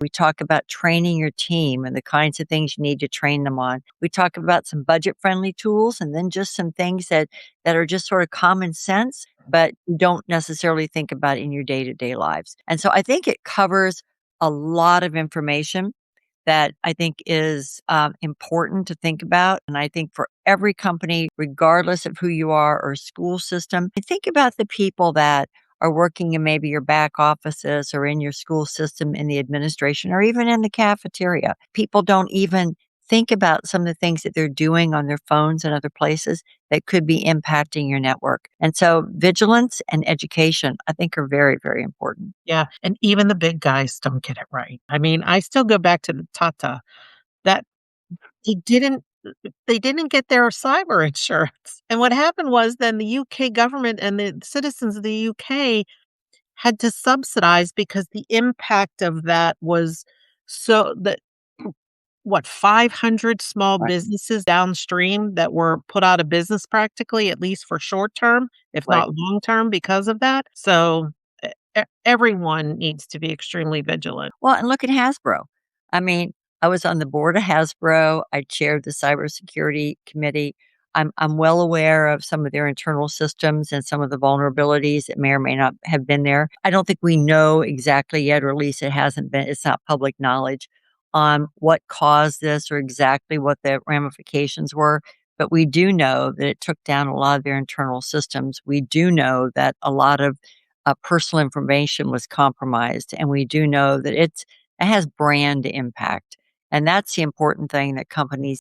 We talk about training your team and the kinds of things you need to train them on. We talk about some budget-friendly tools and then just some things that are just sort of common sense, but you don't necessarily think about in your day-to-day lives. And so I think it covers a lot of information that I think is important to think about. And I think for every company, regardless of who you are or school system, think about the people that are working in maybe your back offices or in your school system in the administration or even in the cafeteria. People don't even think about some of the things that they're doing on their phones and other places that could be impacting your network. And so vigilance and education, I think, are very, very important. Yeah, and even the big guys don't get it right. I mean, I still go back to the Tata that he didn't they didn't get their cyber insurance. And what happened was then the UK government and the citizens of the UK had to subsidize because the impact of that was so that what, 500 small Right. businesses downstream that were put out of business practically, at least for short term, if Right. not long term because of that. So everyone needs to be extremely vigilant. Well, and look at Hasbro. I mean, I was on the board of Hasbro. I chaired the cybersecurity committee. I'm well aware of some of their internal systems and some of the vulnerabilities that may or may not have been there. I don't think we know exactly yet, or at least it hasn't been, it's not public knowledge on what caused this or exactly what the ramifications were. But we do know that it took down a lot of their internal systems. We do know that a lot of personal information was compromised. And we do know that it has brand impact. And that's the important thing that companies